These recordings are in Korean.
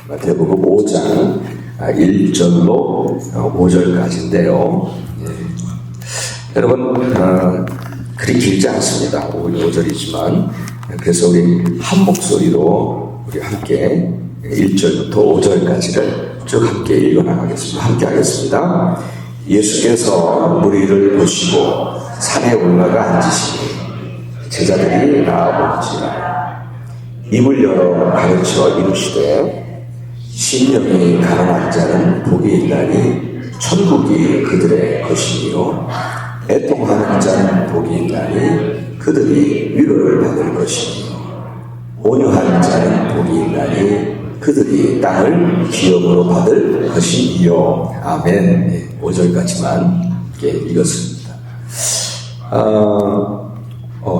마태복음 5장 1절로 5절까지인데요. 여러분, 그리 길지 않습니다. 5절이지만. 그래서 우리 한 목소리로 우리 함께 1절부터 5절까지를 쭉 함께 읽어나가겠습니다. 함께 하겠습니다. 예수께서 무리를 보시고 산에 올라가 앉으시니 제자들이 나아보는지라 입을 열어 가르쳐 이르시되 심령이 가난한 자는 복이 있나니 천국이 그들의 것이요 애통하는 자는 복이 있나니 그들이 위로를 받을 것이요 온유한 자는 복이 있나니 그들이 땅을 기업으로 받을 것이요. 아멘. 5절까지만 읽었습니다.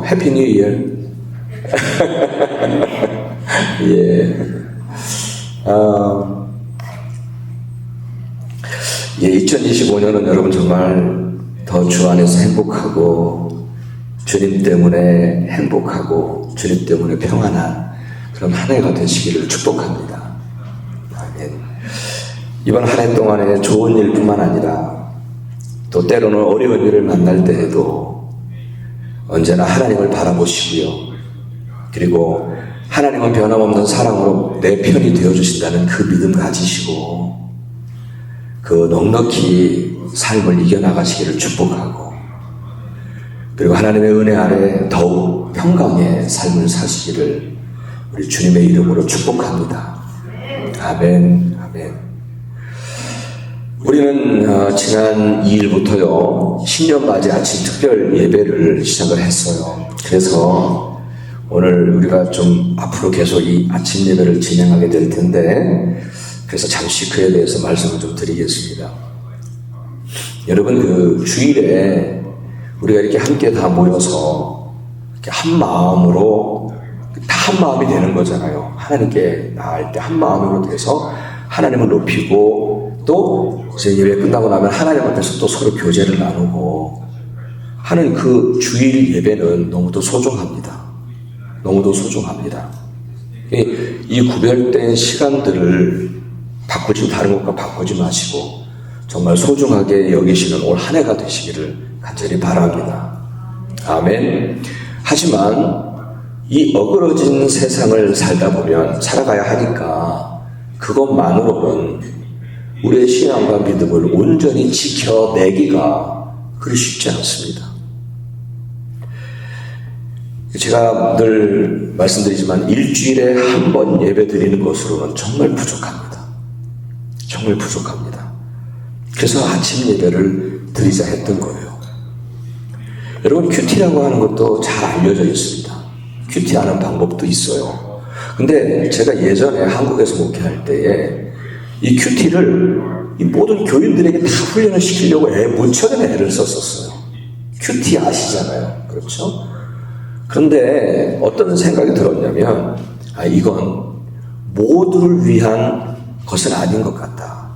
해피 뉴 이어. 예. 2025년은 여러분 정말 더 주 안에서 행복하고 주님 때문에 행복하고 주님 때문에 평안한 그런 한 해가 되시기를 축복합니다. 아멘. 이번 한 해 동안에 좋은 일뿐만 아니라 또 때로는 어려운 일을 만날 때에도 언제나 하나님을 바라보시고요. 그리고 하나님은 변함없는 사랑으로 내 편이 되어주신다는 그 믿음 가지시고 그 넉넉히 삶을 이겨나가시기를 축복하고 그리고 하나님의 은혜 아래 더욱 평강의 삶을 사시기를 우리 주님의 이름으로 축복합니다. 아멘. 아멘. 우리는 지난 2일부터요 신년맞이 아침 특별 예배를 시작을 했어요. 그래서 오늘 우리가 좀 앞으로 계속 이 아침 예배를 진행하게 될 텐데 그래서 잠시 그에 대해서 말씀을 좀 드리겠습니다. 여러분 그 주일에 우리가 이렇게 함께 다 모여서 이렇게 한 마음으로 다 한 마음이 되는 거잖아요. 하나님께 나갈 때 한 마음으로 돼서 하나님을 높이고 또 이제 예배 끝나고 나면 하나님 앞에서 또 서로 교제를 나누고 하는 그 주일 예배는 너무도 소중합니다. 너무도 소중합니다. 이 구별된 시간들을 바꾸지 다른 것과 바꾸지 마시고 정말 소중하게 여기시는 올 한 해가 되시기를 간절히 바랍니다. 아멘. 하지만 이 어그러진 세상을 살다 보면 살아가야 하니까 그것만으로는 우리의 신앙과 믿음을 온전히 지켜내기가 그리 쉽지 않습니다. 제가 늘 말씀드리지만 일주일에 한 번 예배 드리는 것으로는 정말 부족합니다. 정말 부족합니다. 그래서 아침 예배를 드리자 했던 거예요. 여러분 큐티라고 하는 것도 잘 알려져 있습니다. 큐티하는 방법도 있어요. 근데 제가 예전에 한국에서 목회할 때에 이 큐티를 이 모든 교인들에게 다 훈련을 시키려고 무척이나 애를 썼었어요. 큐티 아시잖아요. 그렇죠? 그런데 어떤 생각이 들었냐면 이건 모두를 위한 것은 아닌 것 같다.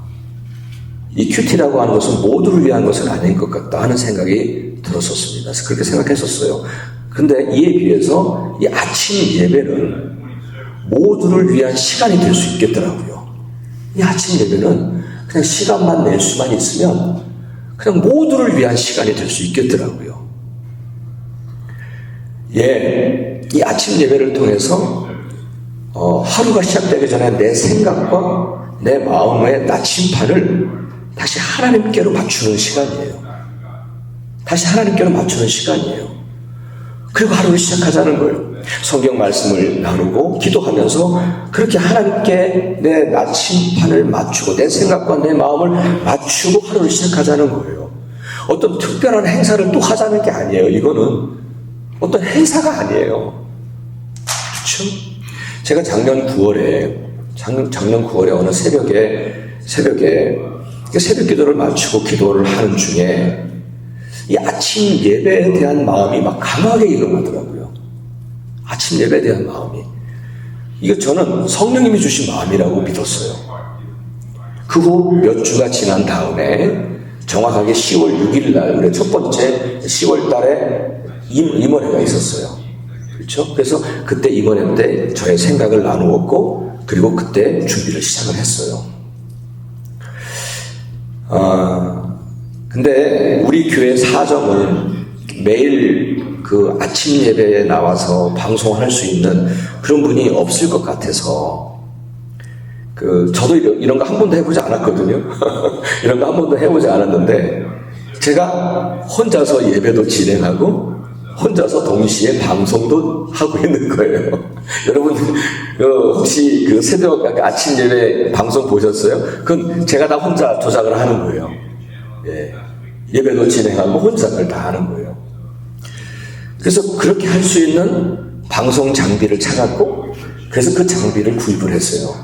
이 큐티라고 하는 것은 모두를 위한 것은 아닌 것 같다 하는 생각이 들었었습니다. 그래서 그렇게 생각했었어요. 근데 이에 비해서 이 아침 예배는 모두를 위한 시간이 될 수 있겠더라고요. 이 아침 예배는 그냥 시간만 낼 수만 있으면 그냥 모두를 위한 시간이 될 수 있겠더라고요. 이 아침 예배를 통해서 하루가 시작되기 전에 내 생각과 내 마음의 나침판을 다시 하나님께로 맞추는 시간이에요. 다시 하나님께로 맞추는 시간이에요. 그리고 하루를 시작하자는 거예요. 성경 말씀을 나누고 기도하면서 그렇게 하나님께 내 나침판을 맞추고 내 생각과 내 마음을 맞추고 하루를 시작하자는 거예요. 어떤 특별한 행사를 또 하자는 게 아니에요. 이거는 어떤 행사가 아니에요. 그렇죠? 제가 작년 9월에 어느 새벽에 새벽 기도를 마치고 기도를 하는 중에 이 아침 예배에 대한 마음이 막 강하게 일어나더라고요. 아침 예배에 대한 마음이. 이거 저는 성령님이 주신 마음이라고 믿었어요. 그 후 몇 주가 지난 다음에 정확하게 10월 6일 날 우리 첫 번째 10월 달에 임원회가 있었어요. 그렇죠? 그래서 그때 임원회 때 저의 생각을 나누었고 그리고 그때 준비를 시작을 했어요. 근데 우리 교회 사정은 매일 그 아침 예배에 나와서 방송할 수 있는 그런 분이 없을 것 같아서 저도 이런 거 한 번도 해보지 않았거든요. 이런 거 한 번도 해보지 않았는데 제가 혼자서 예배도 진행하고 혼자서 동시에 방송도 하고 있는 거예요. 여러분 혹시 그 새벽 아침 예배 방송 보셨어요? 그건 제가 다 혼자 조작을 하는 거예요. 예. 예배도 진행하고 혼자 그걸 다 하는 거예요. 그래서 그렇게 할 수 있는 방송 장비를 찾았고, 그래서 그 장비를 구입을 했어요.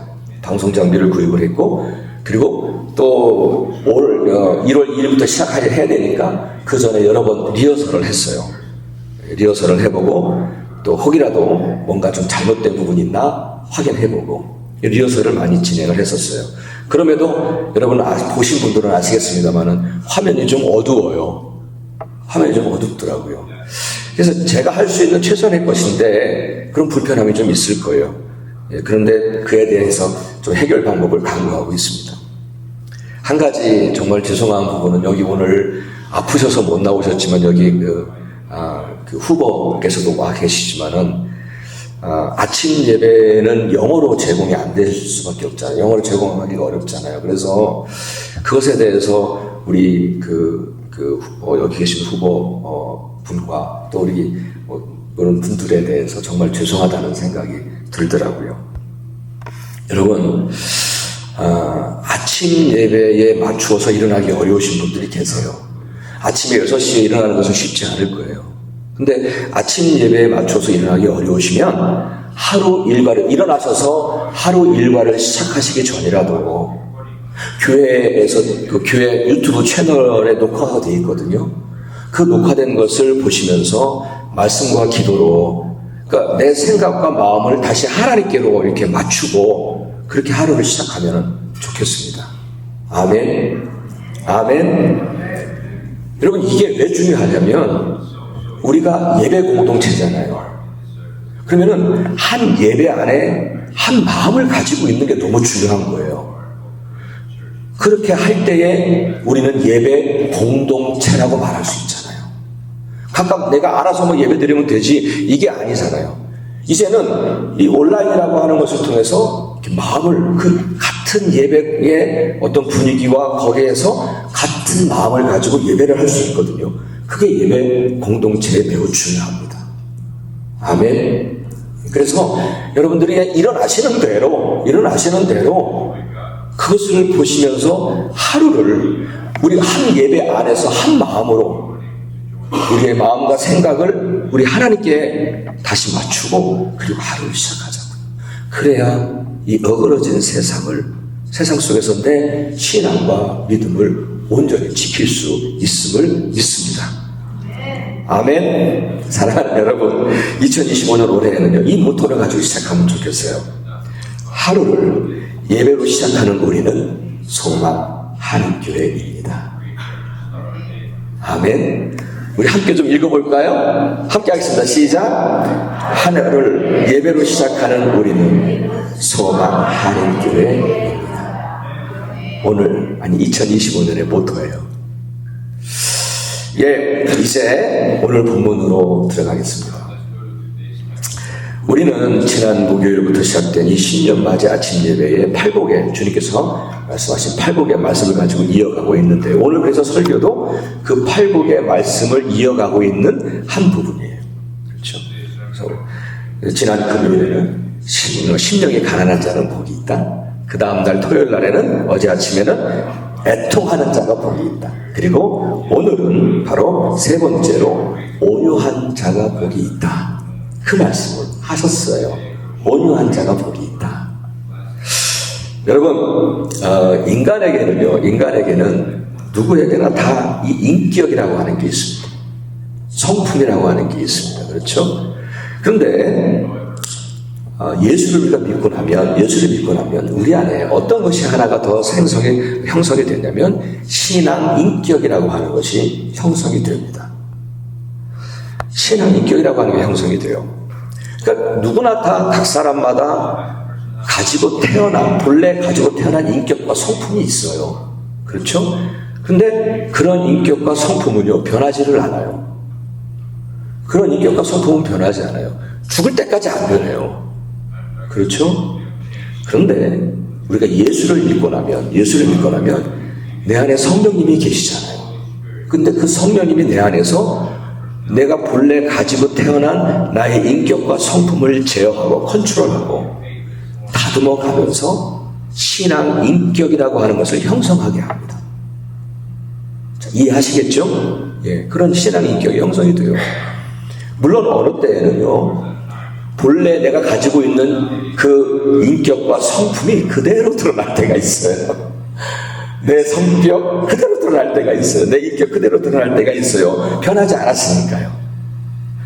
방송 장비를 구입을 했고, 그리고 또 1월 2일부터 시작해야 되니까 그 전에 여러 번 리허설을 했어요. 리허설을 해보고 또 혹이라도 뭔가 좀 잘못된 부분이 있나 확인해보고 리허설을 많이 진행을 했었어요. 그럼에도 여러분 보신 분들은 아시겠습니다만은 화면이 좀 어두워요. 화면이 좀 어둡더라고요. 그래서 제가 할 수 있는 최선의 것인데 그런 불편함이 좀 있을 거예요. 그런데 그에 대해서 좀 해결 방법을 강구하고 있습니다. 한 가지 정말 죄송한 부분은 여기 오늘 아프셔서 못 나오셨지만 여기 그 후보께서도 와 계시지만은 아침 예배는 영어로 제공이 안 될 수밖에 없잖아요. 영어로 제공하기가 어렵잖아요. 그래서 그것에 대해서 우리 여기 계신 후보 분과 또 우리 그런 분들에 대해서 정말 죄송하다는 생각이 들더라고요. 여러분, 아침 예배에 맞추어서 일어나기 어려우신 분들이 계세요. 아침에 6시에 일어나는 것은 쉽지 않을 거예요. 근데 아침 예배에 맞춰서 일어나기 어려우시면 하루 일과를 일어나셔서 하루 일과를 시작하시기 전이라도 교회에서 그 교회 유튜브 채널에 녹화가 되어 있거든요. 그 녹화된 것을 보시면서 말씀과 기도로 그러니까 내 생각과 마음을 다시 하나님께로 이렇게 맞추고 그렇게 하루를 시작하면 좋겠습니다. 아멘. 아멘. 여러분 이게 왜 중요하냐면 우리가 예배 공동체잖아요. 그러면은 한 예배 안에 한 마음을 가지고 있는 게 너무 중요한 거예요. 그렇게 할 때에 우리는 예배 공동체라고 말할 수 있잖아요. 각각 내가 알아서 뭐 예배 드리면 되지 이게 아니잖아요. 이제는 이 온라인이라고 하는 것을 통해서 마음을 그 같은 예배의 어떤 분위기와 거기에서 같은 마음을 가지고 예배를 할 수 있거든요. 그게 예배 공동체에 매우 중요합니다. 아멘. 그래서 여러분들이 일어나시는 대로 그것을 보시면서 하루를 우리 한 예배 안에서 한 마음으로 우리의 마음과 생각을 우리 하나님께 다시 맞추고 그리고 하루를 시작하자고요. 그래야 이 어그러진 세상 속에서 내 신앙과 믿음을 온전히 지킬 수 있음을 믿습니다. 아멘. 사랑하는 여러분, 2025년 올해에는요, 이 모토를 가지고 시작하면 좋겠어요. 하루를 예배로 시작하는 우리는 소망 한인교회입니다. 아멘. 우리 함께 좀 읽어볼까요? 함께 하겠습니다. 시작. 하늘을 예배로 시작하는 우리는 소망 한인교회입니다. 오늘 2025년의 모토예요. 이제 오늘 본문으로 들어가겠습니다. 우리는 지난 목요일부터 시작된 이 신년 맞이 아침 예배의 팔복에 주님께서 말씀하신 팔복의 말씀을 가지고 이어가고 있는데 오늘 그래서 설교도 그 팔복의 말씀을 이어가고 있는 한 부분이에요. 그렇죠? 그래서 지난 금요일에는 심령이 가난한 자는 복이 있다. 그 다음 날 토요일 날에는 어제 아침에는 애통하는 자가 복이 있다. 그리고 오늘은 바로 세 번째로 온유한 자가 복이 있다. 그 말씀을 하셨어요. 온유한 자가 복이 있다. 여러분, 인간에게는 누구에게나 다 이 인격이라고 하는 게 있습니다. 성품이라고 하는 게 있습니다. 그렇죠? 그런데 예수를 우리가 믿고 나면 우리 안에 어떤 것이 하나가 더 형성이 되냐면 신앙 인격이라고 하는 것이 형성이 됩니다. 신앙 인격이라고 하는 게 형성이 돼요. 그러니까 누구나 다 각 사람마다 본래 가지고 태어난 인격과 성품이 있어요. 그렇죠? 근데 그런 인격과 성품은요, 변하지를 않아요. 그런 인격과 성품은 변하지 않아요. 죽을 때까지 안 변해요. 그렇죠? 그런데 우리가 예수를 믿고 나면 내 안에 성령님이 계시잖아요. 근데 그 성령님이 내 안에서 내가 본래 가지고 태어난 나의 인격과 성품을 제어하고 컨트롤하고 다듬어 가면서 신앙 인격이라고 하는 것을 형성하게 합니다. 자, 이해하시겠죠? 예, 그런 신앙 인격이 형성이 돼요. 물론 어느 때에는요, 본래 내가 가지고 있는 그 인격과 성품이 그대로 드러날 때가 있어요. 내 성격 그대로 드러날 때가 있어요. 내 인격 그대로 드러날 때가 있어요. 변하지 않았으니까요.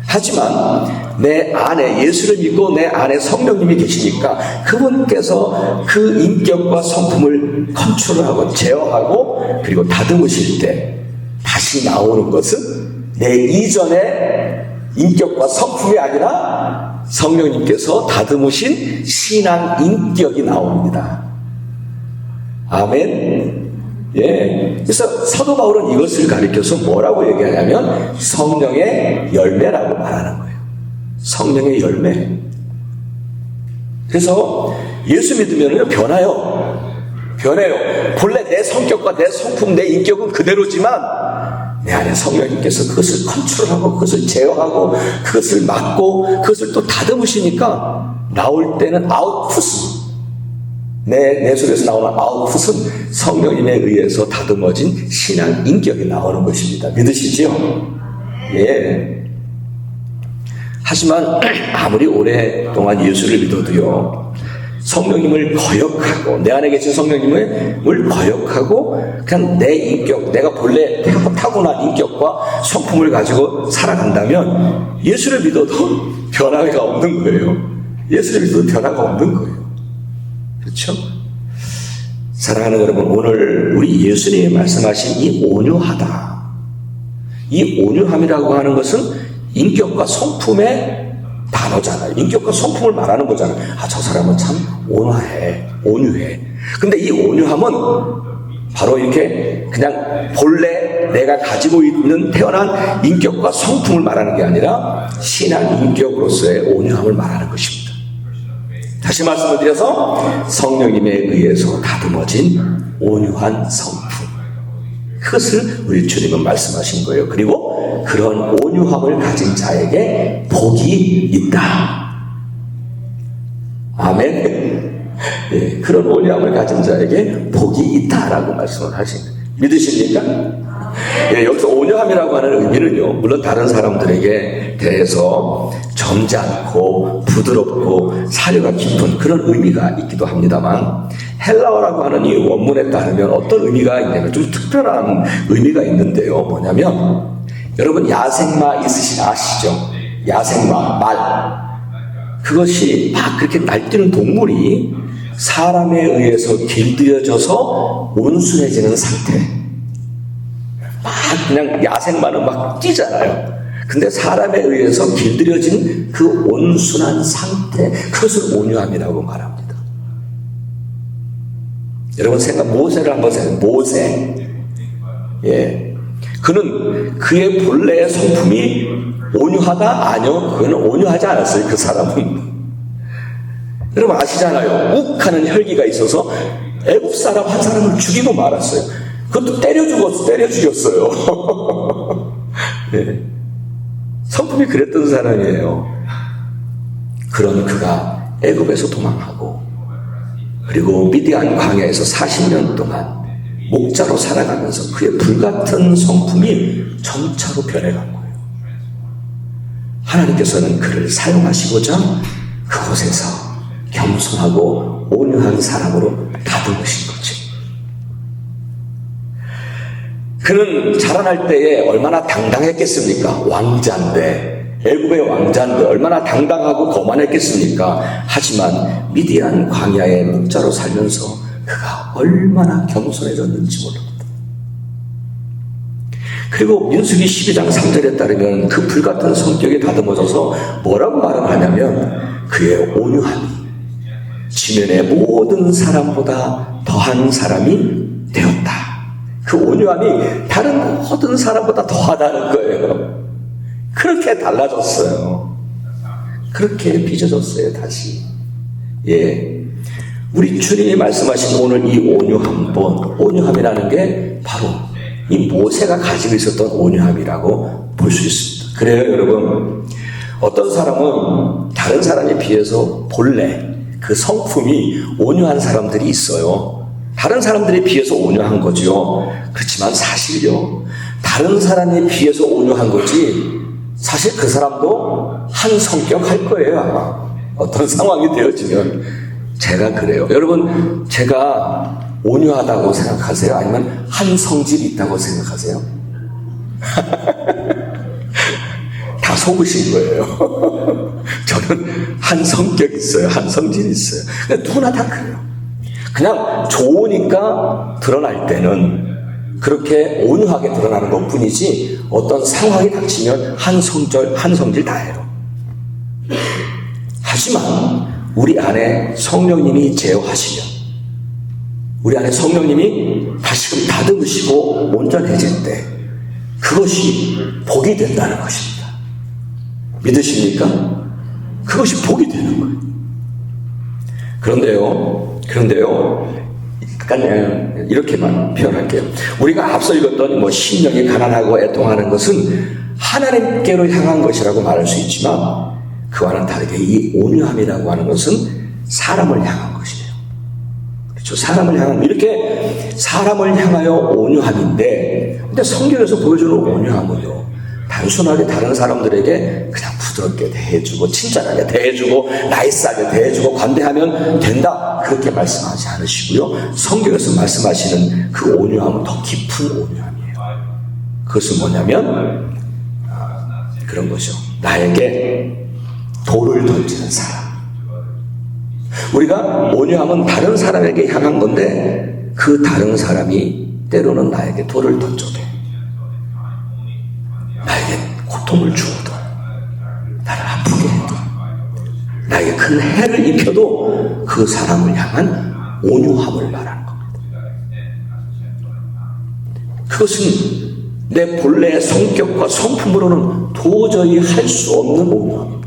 하지만 내 안에 예수를 믿고 내 안에 성령님이 계시니까 그분께서 그 인격과 성품을 컨트롤하고 제어하고 그리고 다듬으실 때 다시 나오는 것은 내 이전의 인격과 성품이 아니라 성령님께서 다듬으신 신앙 인격이 나옵니다. 아멘. 예. 그래서 사도 바울은 이것을 가리켜서 뭐라고 얘기하냐면 성령의 열매라고 말하는 거예요. 성령의 열매. 그래서 예수 믿으면 변해요. 본래 내 성격과 내 성품, 내 인격은 그대로지만 내 안에 성령님께서 그것을 컨트롤하고 그것을 제어하고 그것을 막고 그것을 또 다듬으시니까 나올 때는 아웃풋은 내 속에서 나오는 아웃풋은 성령님에 의해서 다듬어진 신앙 인격이 나오는 것입니다. 믿으시죠? 예. 하지만 아무리 오랫동안 예수를 믿어도요, 성령님을 거역하고 내 안에 계신 성령님을 거역하고 그냥 내 인격, 내가 본래 타고난 인격과 성품을 가지고 살아간다면 예수를 믿어도 변화가 없는 거예요. 예수를 믿어도 변화가 없는 거예요. 그렇죠? 사랑하는 여러분, 오늘 우리 예수님이 말씀하신 이 온유하다, 이 온유함이라고 하는 것은 인격과 성품의 단어잖아요. 인격과 성품을 말하는 거잖아요. 아, 저 사람은 참 온유해. 근데 이 온유함은 바로 이렇게 그냥 본래 내가 가지고 있는 태어난 인격과 성품을 말하는 게 아니라 신앙 인격으로서의 온유함을 말하는 것입니다. 다시 말씀을 드려서 성령님에 의해서 다듬어진 온유한 성품, 그것을 우리 주님은 말씀하신 거예요. 그리고 그런 온유함을 가진 자에게 복이 있다. 아멘. 예, 그런 온유함을 가진 자에게 복이 있다라고 말씀을 하신 거예요. 믿으십니까? 예, 여기서 온유함이라고 하는 의미는요, 물론 다른 사람들에게 대해서 점잖고 부드럽고 사려가 깊은 그런 의미가 있기도 합니다만, 헬라어라고 하는 이 원문에 따르면 어떤 의미가 있냐면 좀 특별한 의미가 있는데요. 뭐냐면, 여러분 야생마 아시죠? 야생마, 말. 그것이 막 그렇게 날뛰는 동물이 사람에 의해서 길들여져서 온순해지는 상태. 막 그냥 야생마는 막 뛰잖아요. 근데 사람에 의해서 길들여진 그 온순한 상태, 그것을 온유함이라고 말합니다. 여러분 모세를 한번 생각해요. 모세. 예. 그는 그의 본래의 성품이 온유하다? 아니요. 그는 온유하지 않았어요. 그 사람은. 여러분 아시잖아요. 욱하는 혈기가 있어서 애굽 사람 한 사람을 죽이고 말았어요. 그것도 때려 죽였어요. 네. 성품이 그랬던 사람이에요. 그런 그가 애굽에서 도망하고 그리고 미디안 광야에서 40년 동안 목자로 살아가면서 그의 불같은 성품이 점차로 변해간 거예요. 하나님께서는 그를 사용하시고자 그곳에서 겸손하고 온유한 사람으로 다듬으신 거죠. 그는 자라날 때에 얼마나 당당했겠습니까? 왕자인데, 애굽의 왕자인데 얼마나 당당하고 거만했겠습니까? 하지만 미디안 광야의 목자로 살면서 그가 얼마나 겸손해졌는지 모릅니다. 그리고 민수기 12장 3절에 따르면 그 불같은 성격이 다듬어져서 뭐라고 말을 하냐면 그의 온유함이 지면의 모든 사람보다 더한 사람이 되었다. 그 온유함이 다른 모든 사람보다 더하다는 거예요. 그렇게 달라졌어요. 그렇게 빚어졌어요, 다시. 예. 우리 주님이 말씀하신 오늘 이 온유함이라는 게 바로 이 모세가 가지고 있었던 온유함이라고 볼 수 있습니다. 그래요, 여러분. 어떤 사람은 다른 사람에 비해서 본래 그 성품이 온유한 사람들이 있어요. 다른 사람들에 비해서 온유한 거죠. 그렇지만 사실요, 다른 사람에 비해서 온유한 거지 사실 그 사람도 한 성격 할 거예요, 아마. 어떤 상황이 되어지면. 제가 그래요. 여러분, 제가 온유하다고 생각하세요? 아니면 한 성질이 있다고 생각하세요? 다 속으신 거예요. 저는 한 성격이 있어요. 한 성질이 있어요. 누구나 다 그래요. 그냥 좋으니까 드러날 때는 그렇게 온유하게 드러나는 것 뿐이지 어떤 상황이 닥치면 한 성질 다해요. 하지만 우리 안에 성령님이 제어하시면, 우리 안에 성령님이 다시금 다듬으시고 온전해질 때 그것이 복이 된다는 것입니다. 믿으십니까? 그것이 복이 되는 거예요. 그런데요, 약간 이렇게만 표현할게요. 우리가 앞서 읽었던 심령이 가난하고 애통하는 것은 하나님께로 향한 것이라고 말할 수 있지만 그와는 다르게 이 온유함이라고 하는 것은 사람을 향한 것이에요. 그렇죠? 사람을 향한, 이렇게 사람을 향하여 온유함인데, 근데 성경에서 보여주는 온유함은요, 단순하게 다른 사람들에게 그냥 부드럽게 대해주고 칭찬하게 대해주고 나이스하게 대해주고 관대하면 된다, 그렇게 말씀하지 않으시고요, 성경에서 말씀하시는 그 온유함은 더 깊은 온유함이에요. 그것은 뭐냐면 그런 거죠. 나에게 돌을 던지는 사람. 우리가 온유함은 다른 사람에게 향한 건데 그 다른 사람이 때로는 나에게 돌을 던져도, 나에게 고통을 주어도, 나를 아프게 해도, 나에게 큰 해를 입혀도 그 사람을 향한 온유함을 말하는 겁니다. 그것은 내 본래의 성격과 성품으로는 도저히 할 수 없는 온유함입니다.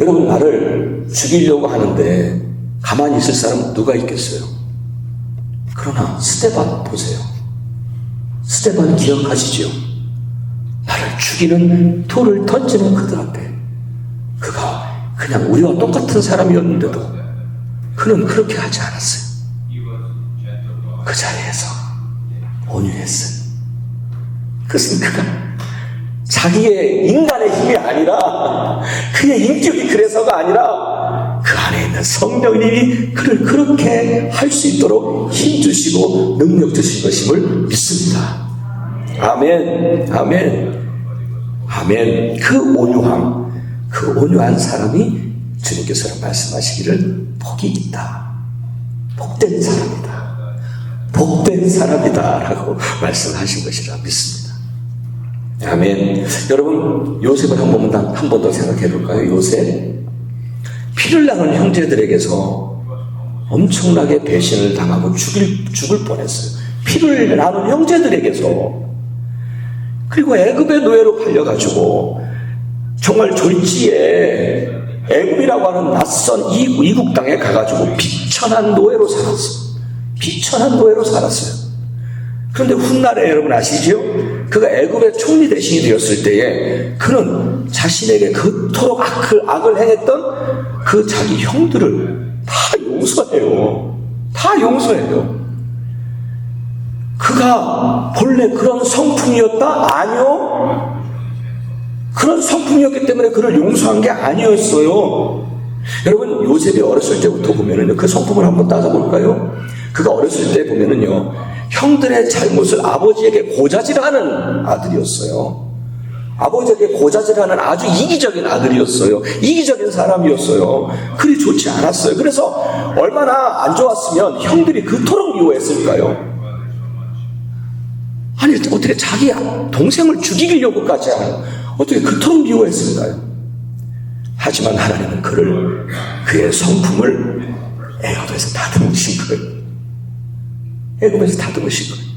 여러분, 나를 죽이려고 하는데 가만히 있을 사람 누가 있겠어요? 그러나 스데반 보세요. 스데반 기억하시죠? 나를 죽이는 돌을 던지는 그들 앞에 그가 그냥 우리와 똑같은 사람이었는데도 그는 그렇게 하지 않았어요. 그 자리에서 온유했어요. 그것은 그가 자기의 인간의 힘이 아니라, 그의 인격이 그래서가 아니라 그 안에 있는 성령님이 그를 그렇게 할 수 있도록 힘주시고 능력 주신 것임을 믿습니다. 아멘, 아멘, 아멘. 그 온유함, 그 온유한 사람이 주님께서 말씀하시기를 복이 있다, 복된 사람이다, 복된 사람이다 라고 말씀하신 것이라 믿습니다. 아멘. 여러분, 요셉을 한 번 더 생각해 볼까요? 요셉, 피를 나눈 형제들에게서 엄청나게 배신을 당하고 죽을 뻔했어요. 피를 나눈 형제들에게서. 그리고 애굽의 노예로 팔려가지고 정말 졸지에 애굽이라고 하는 낯선 이국 땅에 가가지고 비천한 노예로 살았어요. 비천한 노예로 살았어요. 그런데 훗날에 여러분 아시죠? 그가 애굽의 총리 대신이 되었을 때에 그는 자신에게 그토록 악을 행했던 그 자기 형들을 다 용서해요. 다 용서해요. 그가 본래 그런 성품이었다? 아니요. 그런 성품이었기 때문에 그를 용서한 게 아니었어요. 여러분, 요셉이 어렸을 때부터 보면은요, 그 성품을 한번 따져볼까요? 그가 어렸을 때 보면은요, 형들의 잘못을 아버지에게 고자질하는 아들이었어요. 아버지에게 고자질하는 아주 이기적인 아들이었어요. 이기적인 사람이었어요. 그리 좋지 않았어요. 그래서 얼마나 안 좋았으면 형들이 그토록 미워했을까요? 아니, 어떻게 자기 동생을 죽이려고까지 하는, 어떻게 그토록 미워했을까요? 하지만 하나님은 그의 성품을 애굽에서 다듬으신 거예요. 애굽에서 다듬으신 거예요.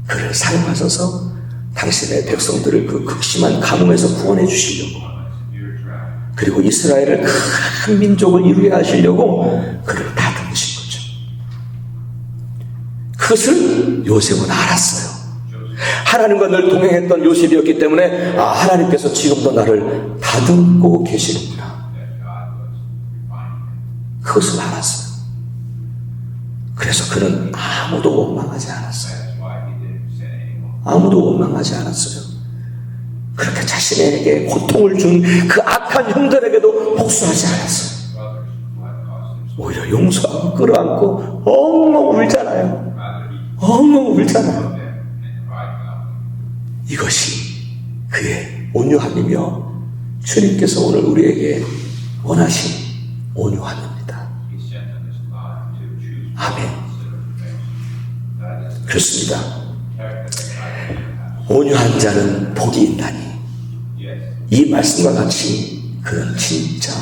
그를 사용하셔서 당신의 백성들을 그 극심한 가뭄에서 구원해 주시려고, 그리고 이스라엘을 큰 민족을 이루게 하시려고 그를 다듬으신 거죠. 그것을 요셉은 알았어요. 하나님과 늘 동행했던 요셉이었기 때문에 하나님께서 지금도 나를 다듬고 계시는구나, 그것을 알았어요. 그래서 그는 아무도 원망하지 않았어요. 아무도 원망하지 않았어요. 그렇게 자신에게 고통을 준 그 악한 형들에게도 복수하지 않았어요. 오히려 용서하고 끌어안고 엉엉 울잖아요. 엉엉 울잖아요. 이것이 그의 온유함이며 주님께서 오늘 우리에게 원하신 온유함입니다. 아멘. 그렇습니다. 온유한 자는 복이 있나니, 이 말씀과 같이 그는 진짜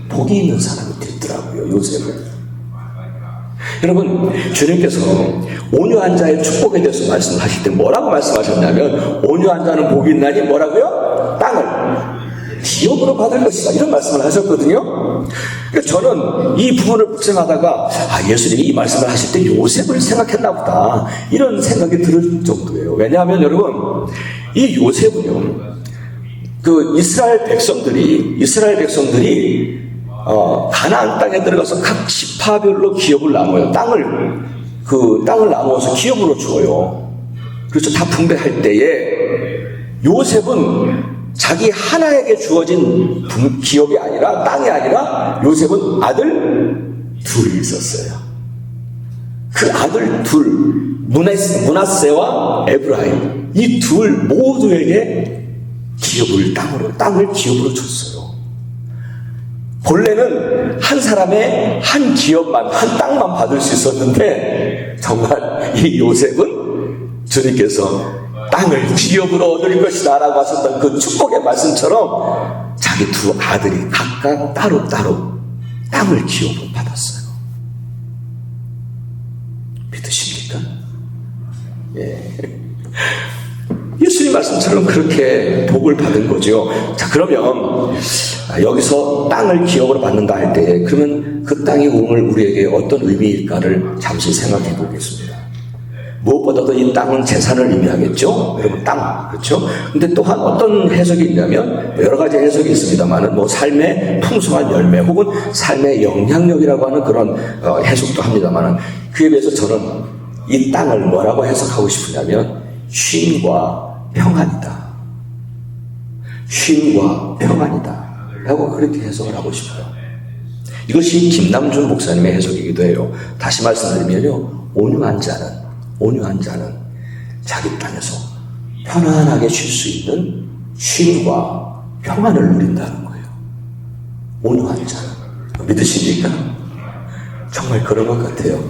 복이 있는 사람이 됐더라고요, 요셉은. 여러분, 주님께서 온유한 자의 축복에 대해서 말씀하실 때 뭐라고 말씀하셨냐면, 온유한 자는 복이 있나니 뭐라고요? 땅을 기업으로 받을 것이다, 이런 말씀을 하셨거든요. 그러니까 저는 이 부분을 묵상하다가 예수님이 이 말씀을 하실 때 요셉을 생각했나 보다, 이런 생각이 들 정도예요. 왜냐하면 여러분, 이 요셉은요, 그 이스라엘 백성들이 가나안 땅에 들어가서 각 지파별로 기업을 나눠요. 땅을 나누어서 기업으로 줘요. 그래서 다 분배할 때에 요셉은 자기 하나에게 주어진 기업이 아니라, 땅이 아니라, 요셉은 아들 둘이 있었어요. 그 아들 둘, 므낫세와 에브라임, 이 둘 모두에게 땅을 기업으로 줬어요. 본래는 한 사람의 한 기업만, 한 땅만 받을 수 있었는데, 정말 이 요셉은 주님께서 땅을 기업으로 얻을 것이다 라고 하셨던 그 축복의 말씀처럼 자기 두 아들이 각각 따로따로 땅을 기업으로 받았어요. 믿으십니까? 예. 예수님 말씀처럼 그렇게 복을 받은 거죠. 자, 그러면 여기서 땅을 기업으로 받는다 할 때, 그러면 그 땅이 오늘 우리에게 어떤 의미일까를 잠시 생각해 보겠습니다. 무엇보다도 이 땅은 재산을 의미하겠죠? 여러분, 땅, 그렇죠? 근데 또한 어떤 해석이 있냐면, 여러 가지 해석이 있습니다만은, 삶의 풍성한 열매, 혹은 삶의 영향력이라고 하는 그런 해석도 합니다만은, 그에 비해서 저는 이 땅을 뭐라고 해석하고 싶으냐면, 쉼과 평안이다. 쉼과 평안이다. 라고 그렇게 해석을 하고 싶어요. 이것이 김남준 목사님의 해석이기도 해요. 다시 말씀드리면요, 온유한 자는 자기 땅에서 편안하게 쉴 수 있는 쉼과 평안을 누린다는 거예요. 온유한 자는. 믿으십니까? 정말 그런 것 같아요.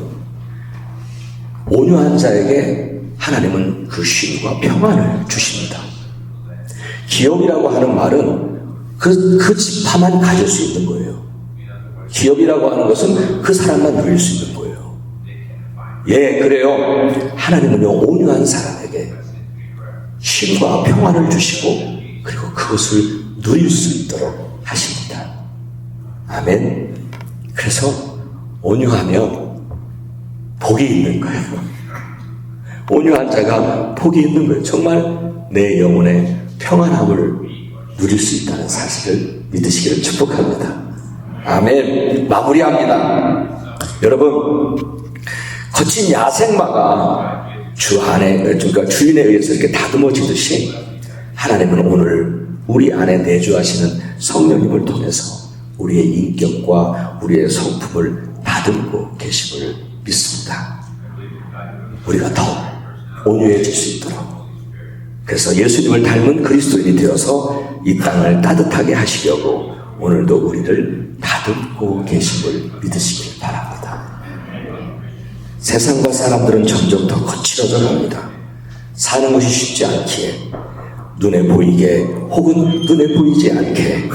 온유한 자에게 하나님은 그 쉼과 평안을 주십니다. 기업이라고 하는 말은 그 지파만 가질 수 있는 거예요. 기업이라고 하는 것은 그 사람만 누릴 수 있는 거예요. 예, 그래요. 하나님은요, 온유한 사람에게 쉼과 평안을 주시고, 그리고 그것을 누릴 수 있도록 하십니다. 아멘. 그래서 온유하면 복이 있는 거예요. 온유한 자가 복이 있는 거예요. 정말 내 영혼의 평안함을 누릴 수 있다는 사실을 믿으시기를 축복합니다. 아멘. 마무리합니다. 여러분, 거친 야생마가 그러니까 주인에 의해서 이렇게 다듬어지듯이, 하나님은 오늘 우리 안에 내주하시는 성령님을 통해서 우리의 인격과 우리의 성품을 다듬고 계심을 믿습니다. 우리가 더 온유해질 수 있도록, 그래서 예수님을 닮은 그리스도인이 되어서 이 땅을 따뜻하게 하시려고 오늘도 우리를 다듬고 계심을 믿으시길 바랍니다. 세상과 사람들은 점점 더 거칠어져 갑니다. 사는 것이 쉽지 않기에, 눈에 보이게 혹은 눈에 보이지 않게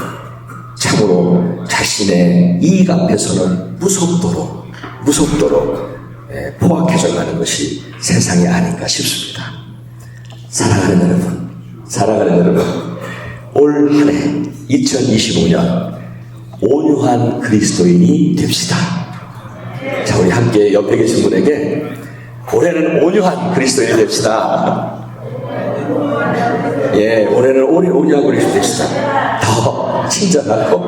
참으로 자신의 이익 앞에서는 무섭도록 포악해져 가는 것이 세상이 아닌가 싶습니다. 사랑하는 여러분, 올 한 해 2025년 온유한 그리스도인이 됩시다. 자, 우리 함께 옆에 계신 분에게 올해는 온유한 그리스도인이 됩시다. 예, 올해는 온유한 그리스도인이 됩시다. 더 친절하고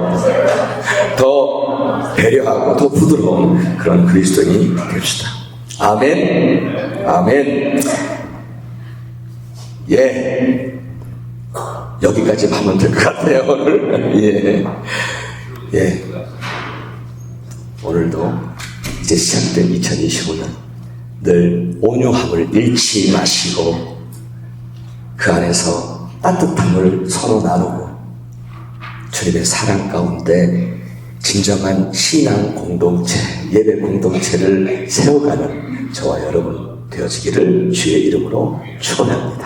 더 배려하고 더 부드러운 그런 그리스도인이 됩시다. 아멘. 아멘. 예, 여기까지 하면 될 것 같아요, 오늘. 예. 오늘도 이제 시작된 2025년 늘 온유함을 잃지 마시고 그 안에서 따뜻함을 서로 나누고 주님의 사랑 가운데 진정한 신앙 공동체, 예배 공동체를 세워가는 저와 여러분 되어지기를 주의 이름으로 축원합니다.